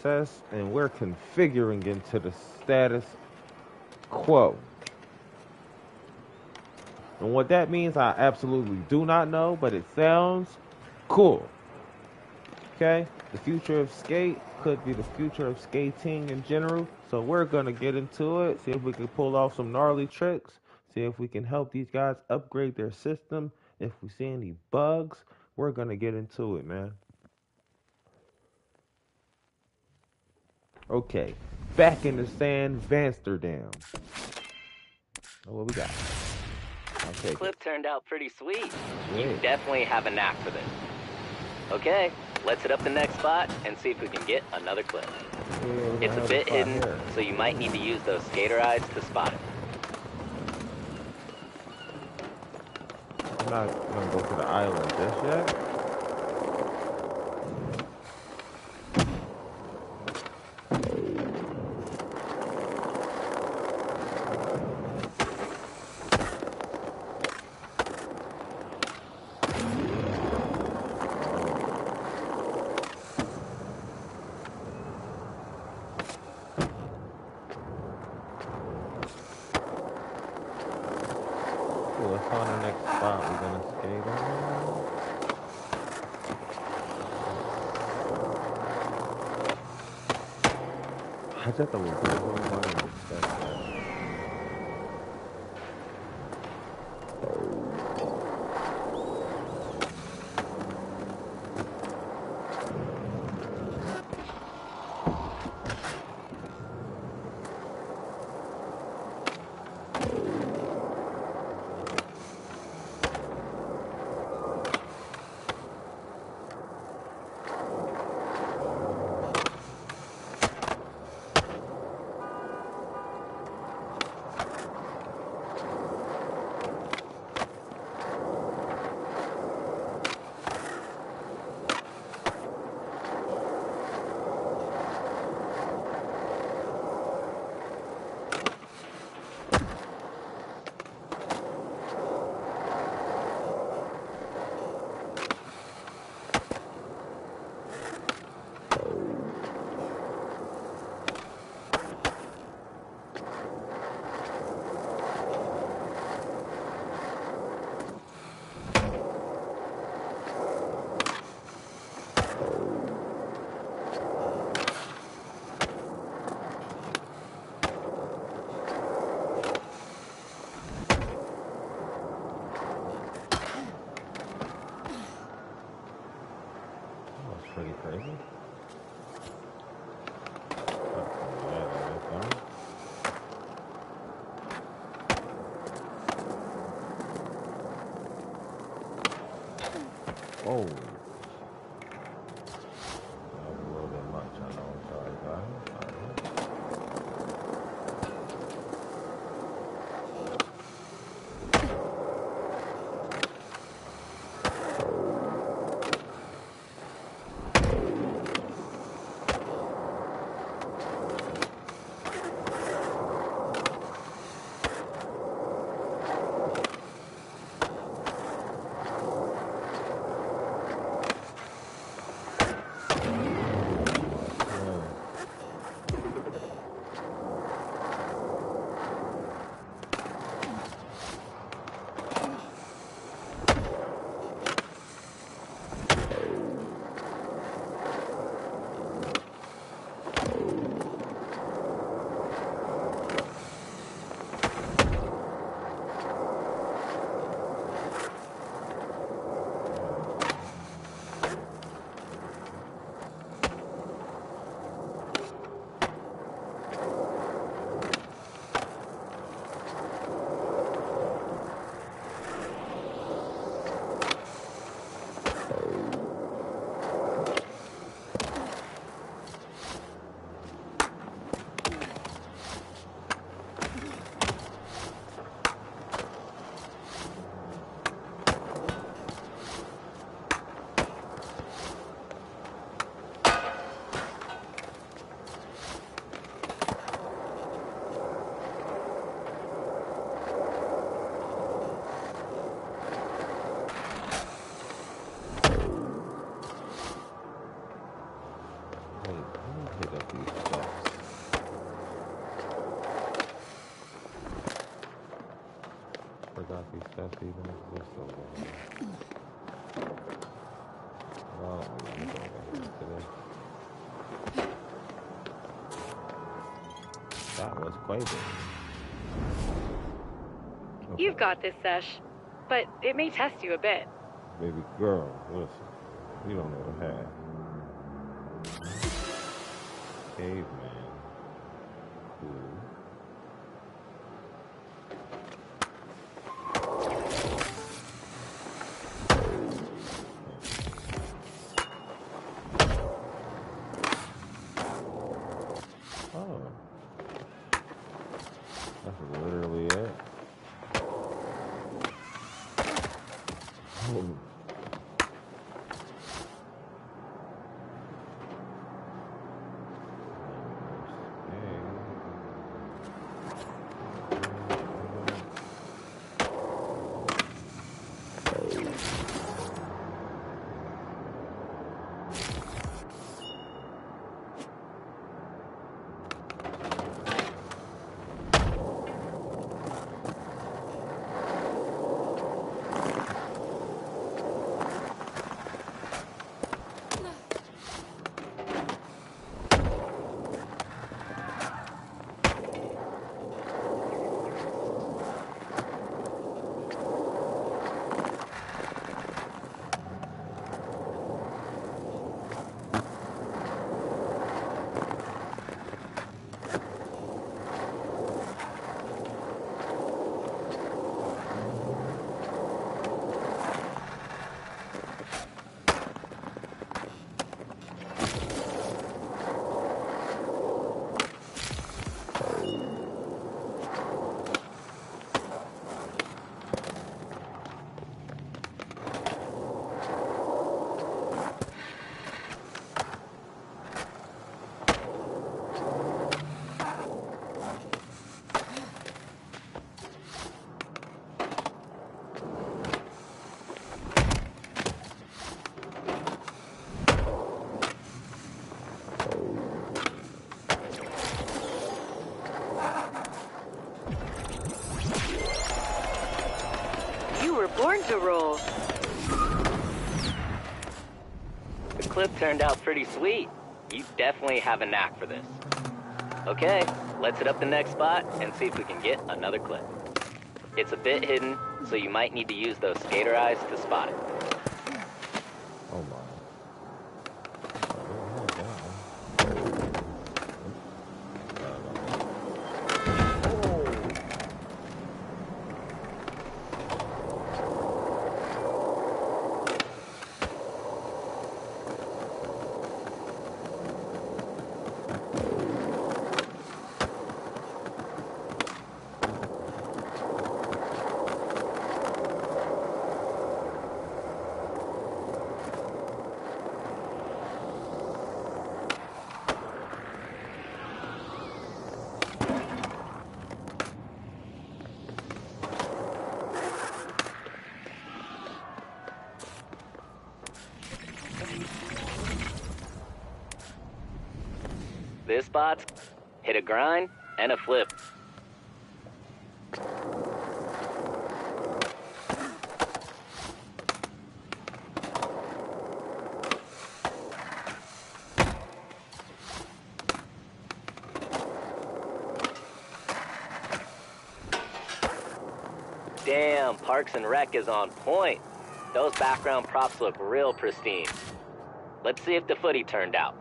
and we're configuring into the status quo. And what that means, I absolutely do not know, but it sounds cool. Okay? The future of skate could be the future of skating in general. So we're gonna get into it, see if we can pull off some gnarly tricks, see if we can help these guys upgrade their system. If we see any bugs, we're gonna get into it, man. Okay, back in the sand, Vansterdam. Oh, what we got? I'll take it. Clip turned out pretty sweet. You Yeah. definitely have a knack for this. Okay, let's hit up the next spot and see if we can get another clip. Yeah, we're gonna It's a have a bit spot hidden, here. so you might need to use those skater eyes to spot it. I'm not gonna go to the island just yet. Cool, let's find the next spot we're gonna skate on. 하자다 뭐 그런 거는 진짜. That's pretty crazy. Oh, that was a little bit much. I know. I'm sorry, guys. Sorry. That was Quavo. Okay. You've got this, Sesh, but it may test you a bit. Baby girl, listen. You don't know the half. Caveman. Cool. Oh. That's literally it. Oh. You were born to roll. The clip turned out pretty sweet. You definitely have a knack for this. Okay, let's hit up the next spot and see if we can get another clip. It's a bit hidden, so you might need to use those skater eyes to spot it. Oh my. This spot's hit a grind and a flip. Damn, Parks and Rec is on point. Those background props look real pristine. Let's see if the footy turned out.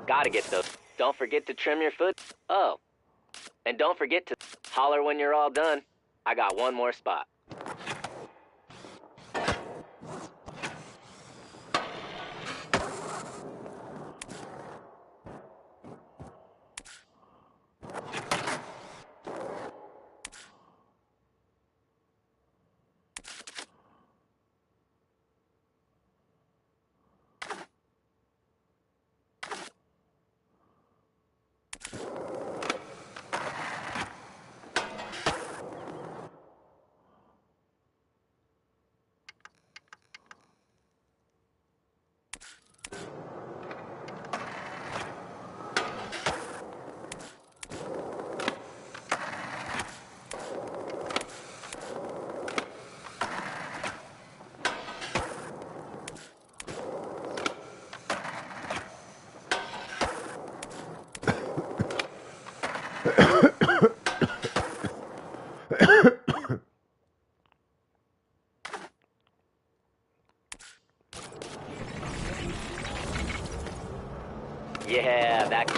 Gotta get those. Don't forget to trim your foot. Oh, and don't forget to holler when you're all done. I got one more spot.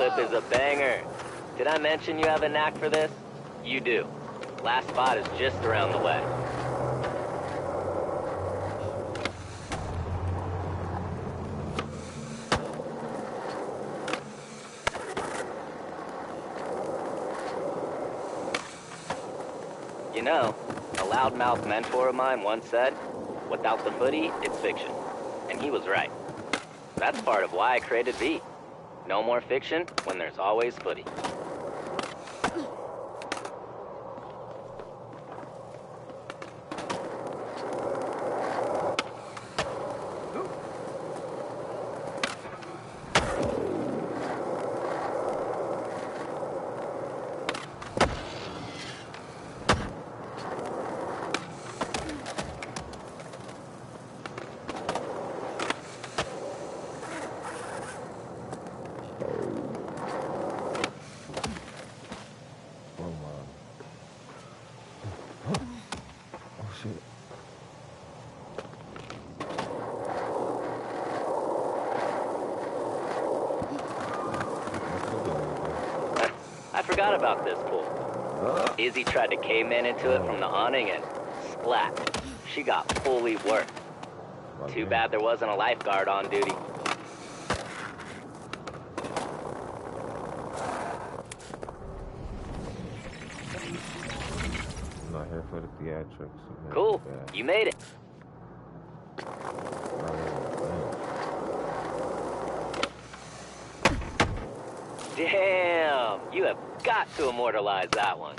clip is a banger. Did I mention you have a knack for this? You do. Last spot is just around the way. You know, a loudmouth mentor of mine once said, without the footy, it's fiction. And he was right. That's part of why I created V. No more fiction when there's always footy. I forgot about this pool. Izzy tried to caveman into it from the awning and splat. She got fully worked. Too bad there wasn't a lifeguard on duty. I'm not here for the theatrics. Cool. You made it. Damn, you have got to immortalize that one.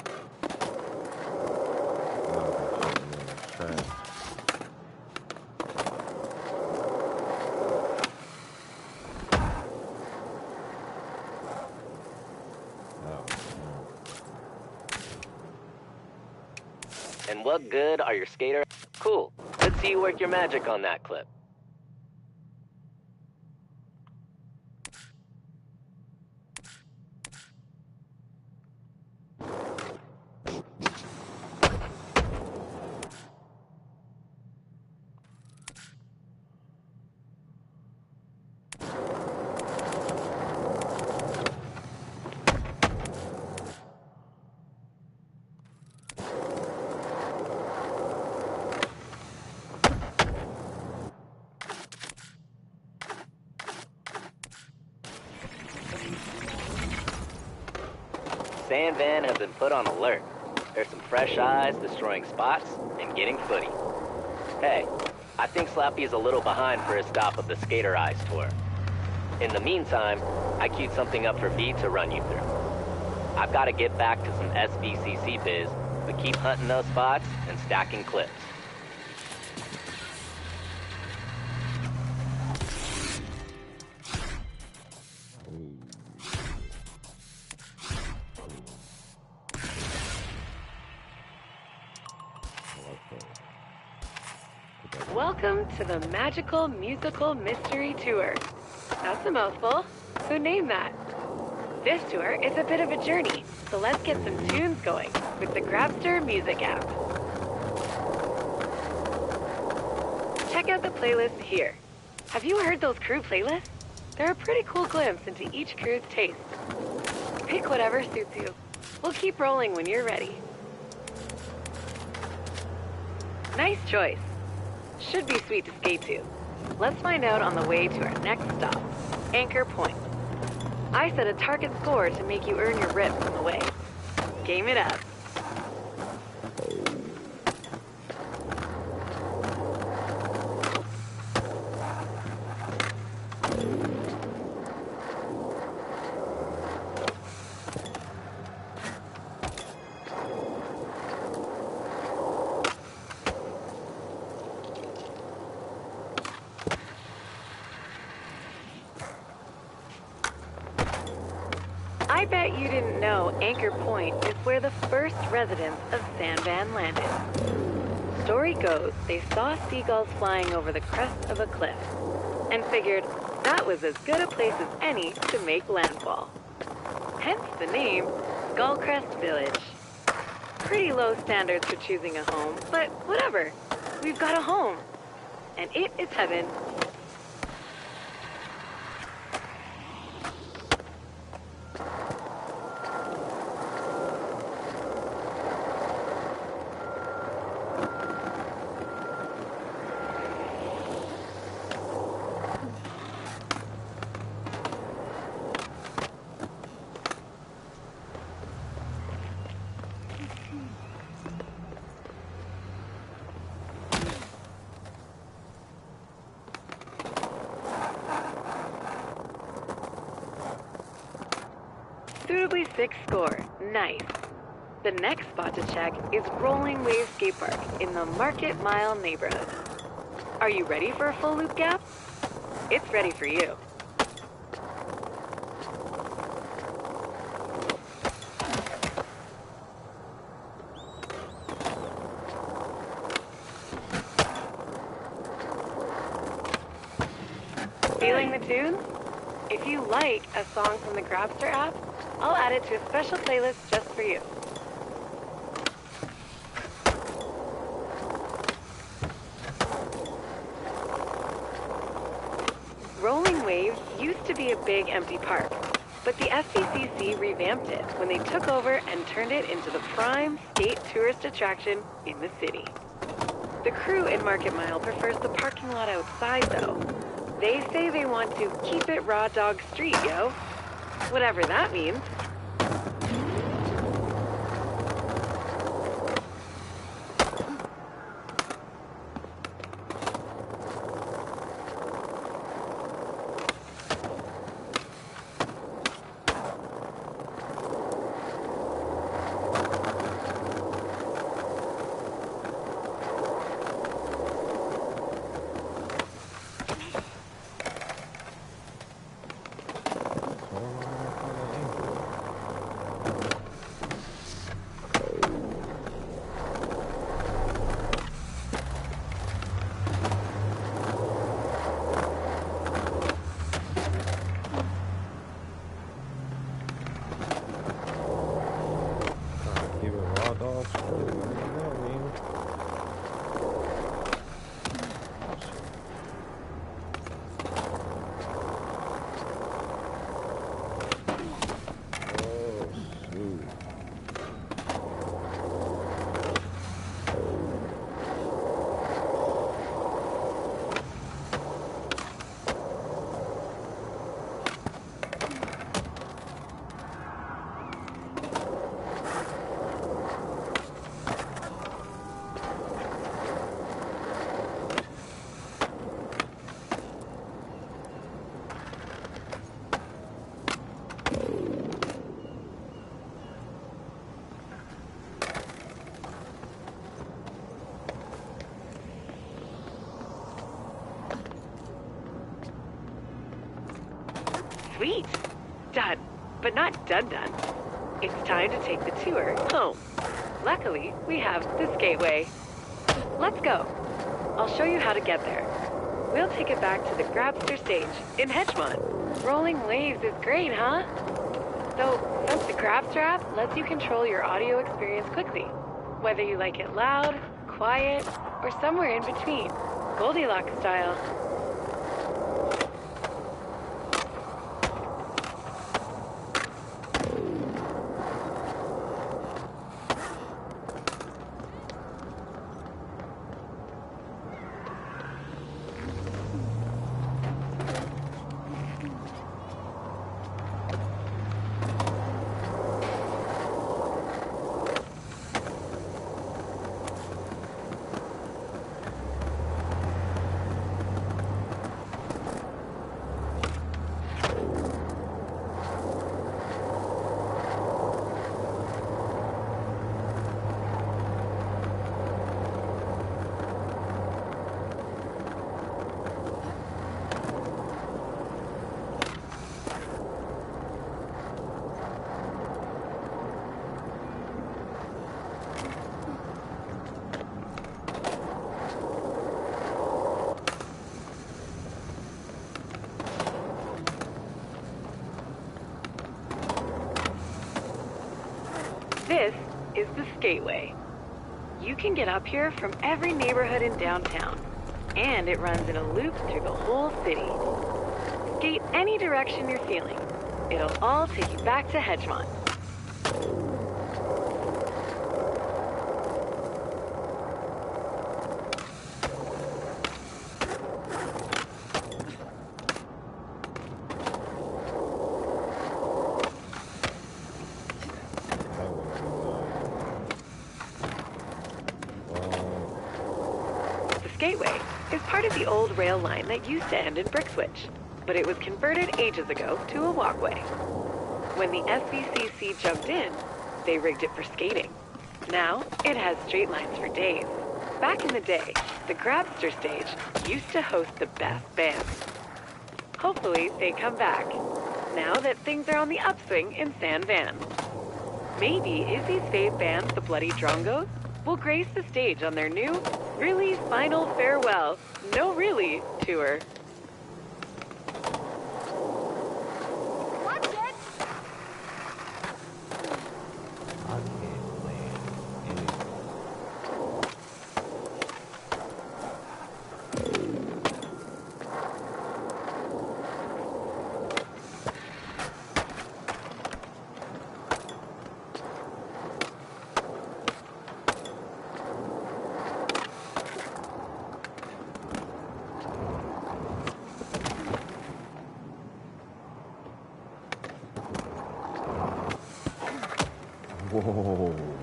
And what good are your skater? Cool. Let's see you work your magic on that clip. Sand Van has been put on alert. There's some fresh eyes destroying spots and getting footy. Hey, I think Slappy's a little behind for his stop of the Skater Eyes tour. In the meantime, I queued something up for V to run you through. I've got to get back to some SBCC biz, but keep hunting those spots and stacking clips. Welcome to the Magical Musical Mystery Tour. That's a mouthful. Who named that? This tour is a bit of a journey, so let's get some tunes going with the Grabster Music app. Check out the playlist here. Have you heard those crew playlists? They're a pretty cool glimpse into each crew's taste. Pick whatever suits you. We'll keep rolling when you're ready. Nice choice. Should be sweet to skate to. Let's find out on the way to our next stop, Anchor Point. I set a target score to make you earn your rips on the way. Game it up. I bet you didn't know Anchor Point is where the first residents of Sand Van landed. Story goes they saw seagulls flying over the crest of a cliff and figured that was as good a place as any to make landfall. Hence the name Skullcrest Village. Pretty low standards for choosing a home, but whatever. We've got a home. And it is heaven. Suitably 6 score. Nice. The next spot to check is Rolling Wave Skate Park in the Market Mile neighborhood. Are you ready for a full loop gap? It's ready for you. Feeling the tunes? If you like a song from the Grabster app, I'll add it to a special playlist just for you. Rolling Waves used to be a big empty park, but the SCCC revamped it when they took over and turned it into the prime skate tourist attraction in the city. The crew in Market Mile prefers the parking lot outside, though. They say they want to keep it raw dog street, yo. Whatever that means. Sweet. Done. But not done. It's time to take the tour home. Luckily, we have this gateway. Let's go. I'll show you how to get there. We'll take it back to the Grabster stage in Hedgemont. Rolling Waves is great, huh? So, since the Grabster app lets you control your audio experience quickly, whether you like it loud, quiet, or somewhere in between, Goldilocks style. This is the Skateway. You can get up here from every neighborhood in downtown, and it runs in a loop through the whole city. Skate any direction you're feeling. It'll all take you back to Hedgemont. Skateway is part of the old rail line that used to end in Brixwich, but it was converted ages ago to a walkway. When the SVCC jumped in, they rigged it for skating. Now, it has straight lines for days. Back in the day, the Grabster stage used to host the best bands. Hopefully, they come back, now that things are on the upswing in San Van. Maybe Izzy's fave band, the Bloody Drongos, will grace the stage on their new, really final farewell, no really, tour. I can't land anything. Whoa.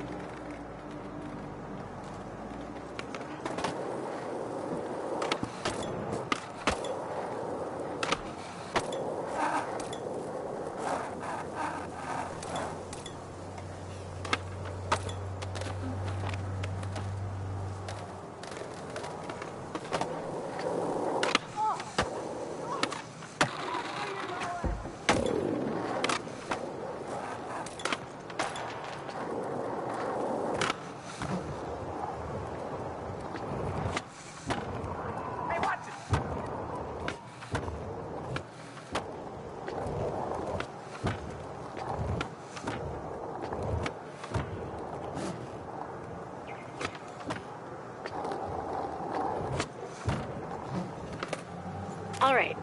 All right,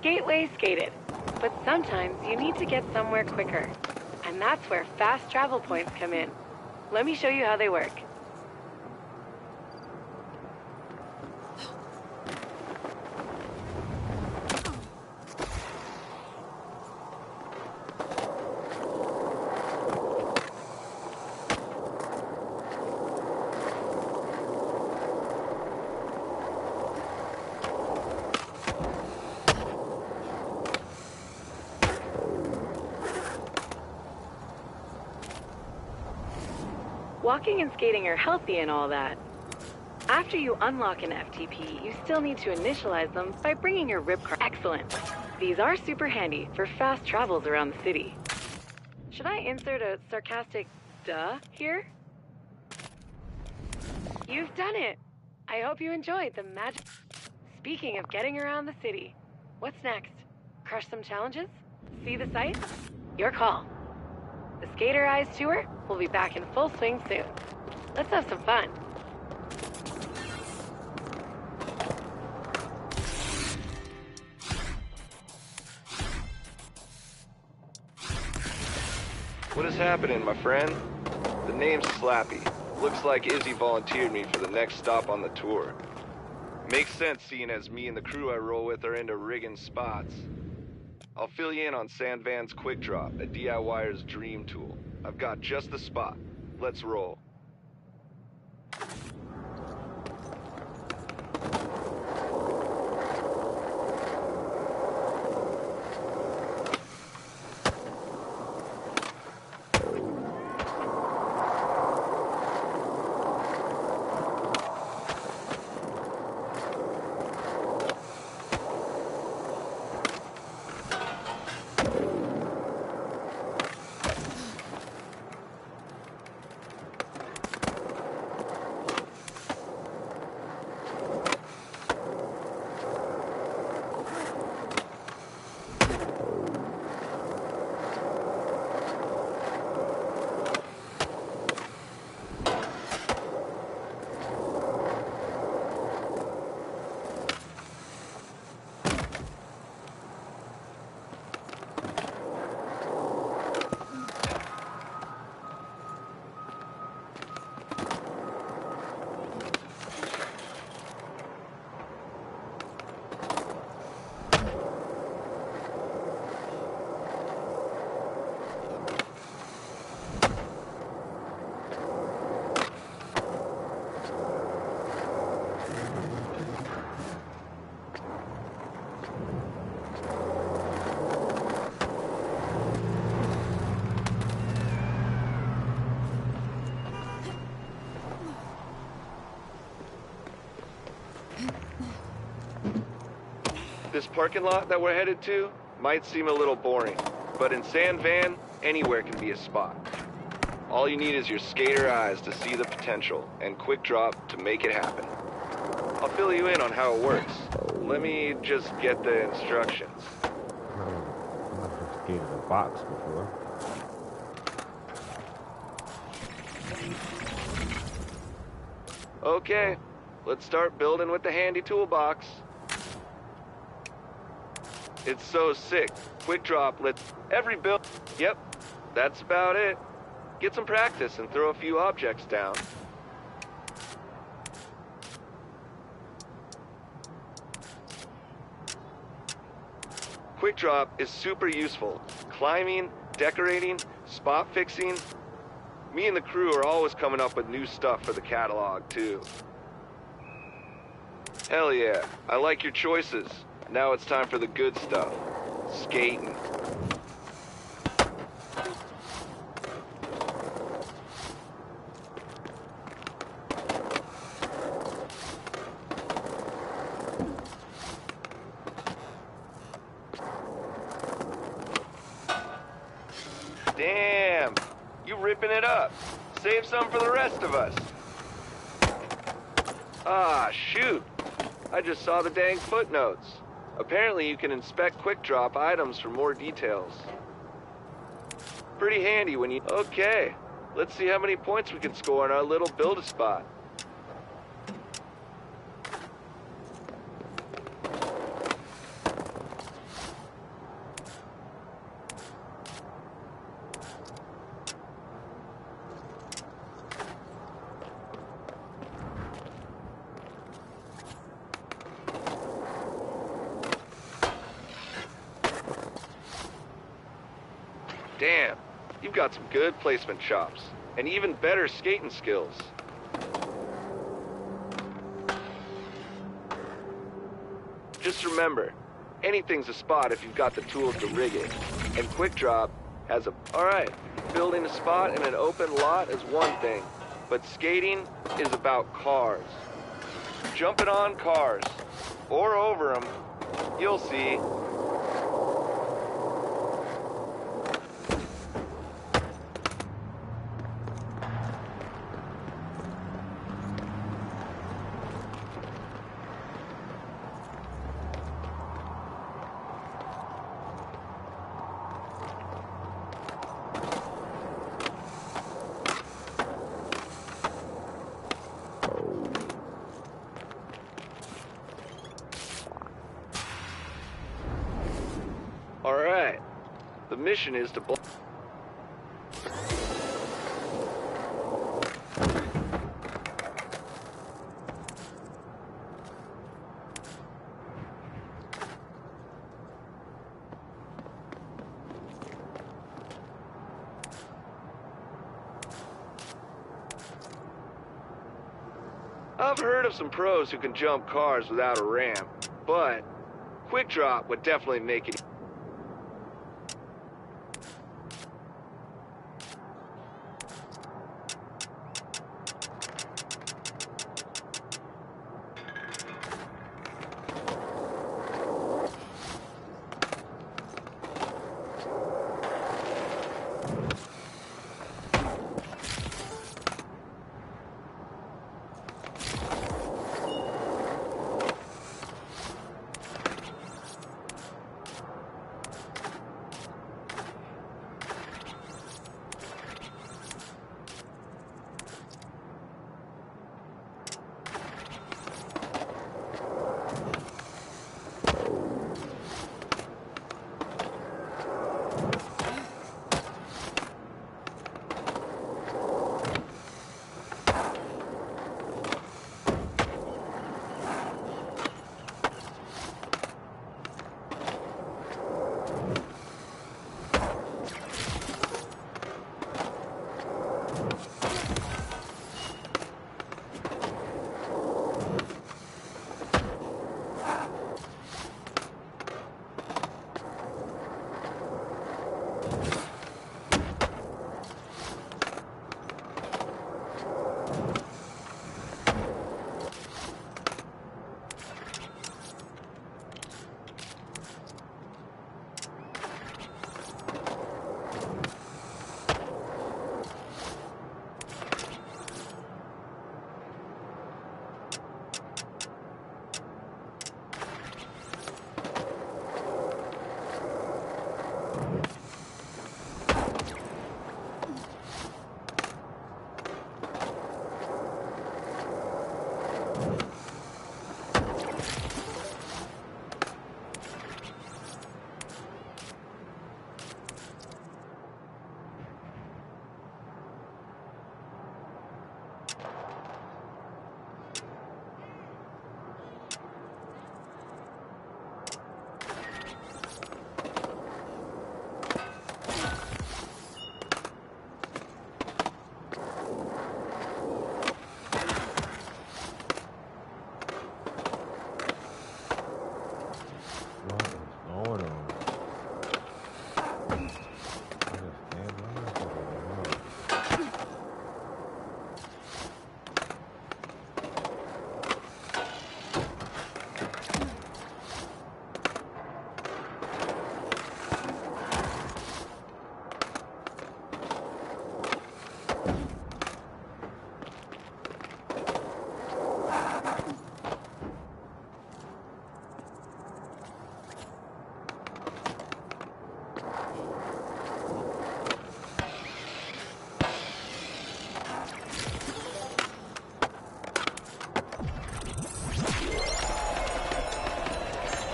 skateway skated, but sometimes you need to get somewhere quicker. And that's where fast travel points come in. Let me show you how they work. Walking and skating are healthy and all that. After you unlock an FTP, you still need to initialize them by bringing your rip card. Excellent. These are super handy for fast travels around the city. Should I insert a sarcastic duh here? You've done it! I hope you enjoyed the magic. Speaking of getting around the city, what's next? Crush some challenges? See the sights? Your call. The Skater Eyes tour will be back in full swing soon. Let's have some fun. What is happening, my friend? The name's Slappy. Looks like Izzy volunteered me for the next stop on the tour. Makes sense seeing as me and the crew I roll with are into rigging spots. I'll fill you in on San Van's Quick Drop, a DIYer's dream tool. I've got just the spot. Let's roll. This parking lot that we're headed to might seem a little boring, but in San Van, anywhere can be a spot. All you need is your skater eyes to see the potential, and quick drop to make it happen. I'll fill you in on how it works. Let me just get the instructions. I've never skated a box before. Okay, let's start building with the handy toolbox. It's so sick. Quick drop lets every build... Yep, that's about it. Get some practice and throw a few objects down. Quick drop is super useful. Climbing, decorating, spot fixing. Me and the crew are always coming up with new stuff for the catalog, too. Hell yeah, I like your choices. Now it's time for the good stuff. Skating. Damn, you ripping it up. Save some for the rest of us. Ah, shoot. I just saw the dang footnotes. Apparently you can inspect quick drop items for more details. Pretty handy when you... Okay, let's see how many points we can score on our little build-a-spot. Damn, you've got some good placement chops, and even better skating skills. Just remember, anything's a spot if you've got the tools to rig it. And quick drop has a... Alright, building a spot in an open lot is one thing, but skating is about cars. Jumping on cars, or over them, you'll see. Alright, the mission is to block... I've heard of some pros who can jump cars without a ramp, but quick drop would definitely make it...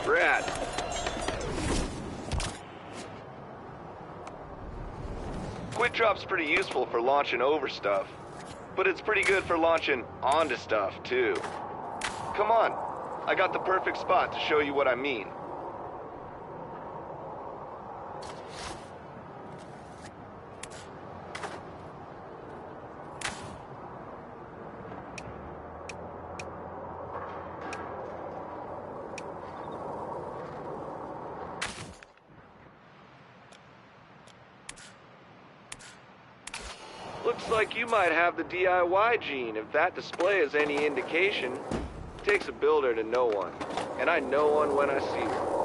Brad. Quick Drop's pretty useful for launching over stuff, but it's pretty good for launching onto stuff, too. Come on, I got the perfect spot to show you what I mean. Looks like you might have the DIY gene, if that display is any indication. It takes a builder to know one, and I know one when I see one.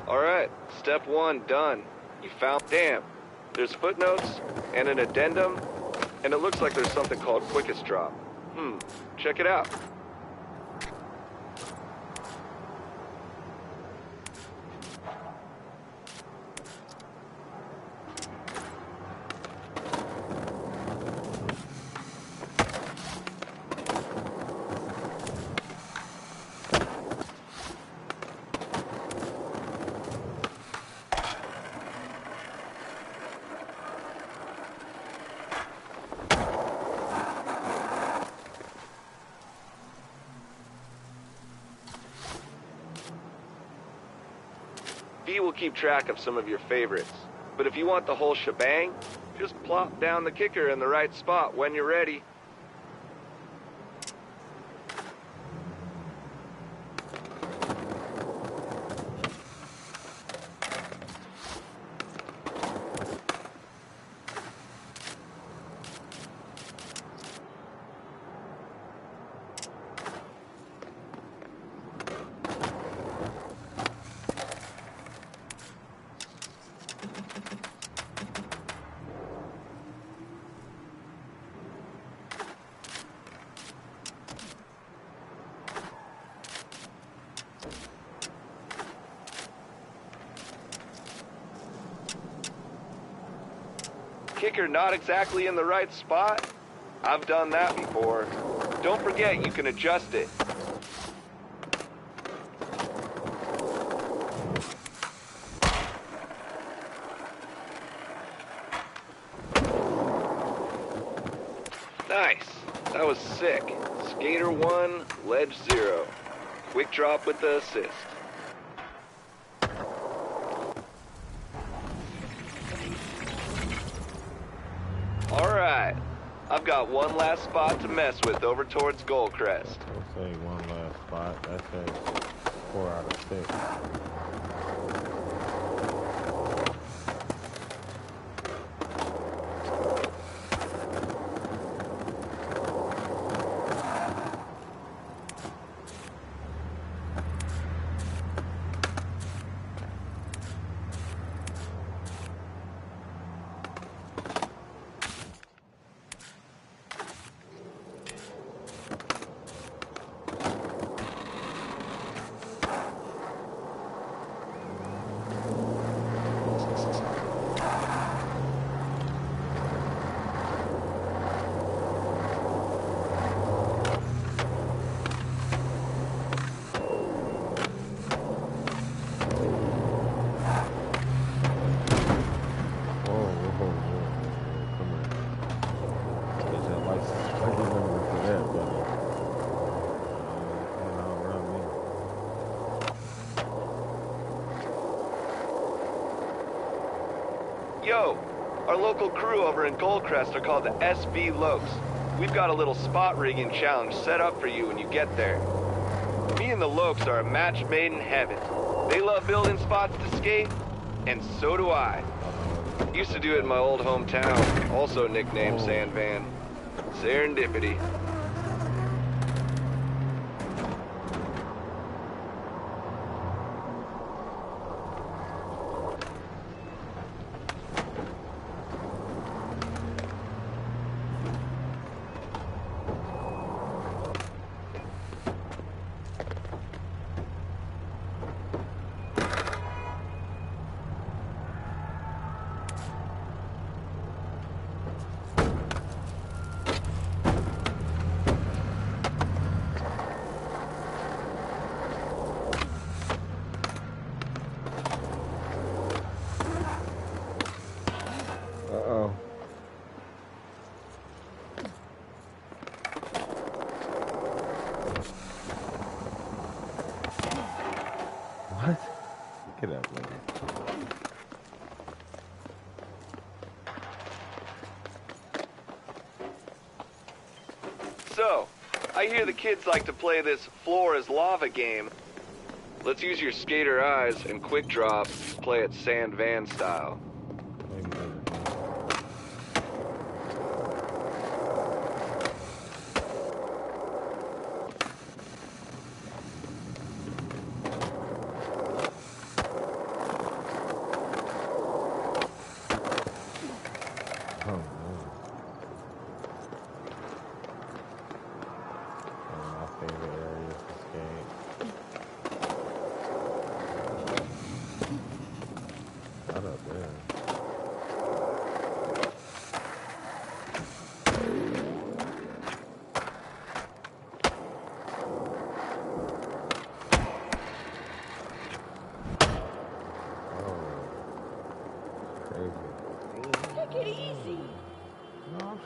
Alright, step one done. You found... Damn. There's footnotes, and an addendum, and it looks like there's something called Quickest Drop. Check it out. V will keep track of some of your favorites, but if you want the whole shebang, just plop down the kicker in the right spot when you're ready. Kicker not exactly in the right spot? I've done that before. Don't forget you can adjust it. Nice. That was sick. Skater 1, ledge 0. Quick drop with the assist. Alright, I've got one last spot to mess with over towards Goldcrest. I'll say one last spot. That says 4 out of 6. Yo, our local crew over in Goldcrest are called the SB Lokes. We've got a little spot rigging challenge set up for you when you get there. Me and the Lokes are a match made in heaven. They love building spots to skate, and so do I. Used to do it in my old hometown, also nicknamed Sand Van. Serendipity. Uh-oh. What? Get up, lady. So, I hear the kids like to play this floor is lava game. Let's use your skater eyes and quick drop, play it Sand Van style. Maybe later. Oh, no. One of my favorite areas to skate. Not up there. Oh, crazy. Take it easy. No, I'm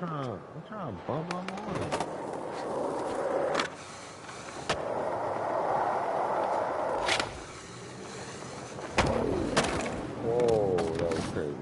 trying to bump my morning. Whoa, that was crazy.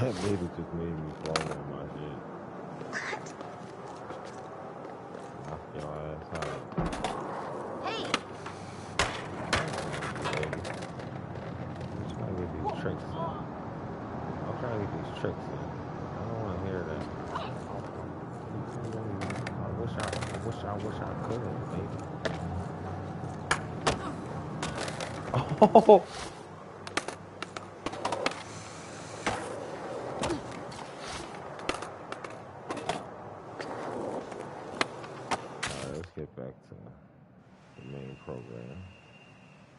That lady just made me fall on my head. Knock your ass out. Hey! Baby. I'm trying to get these tricks in. I'm trying to get these tricks in. I don't want to hear that. I wish I could, baby. Oh! Alright, let's get back to the main program.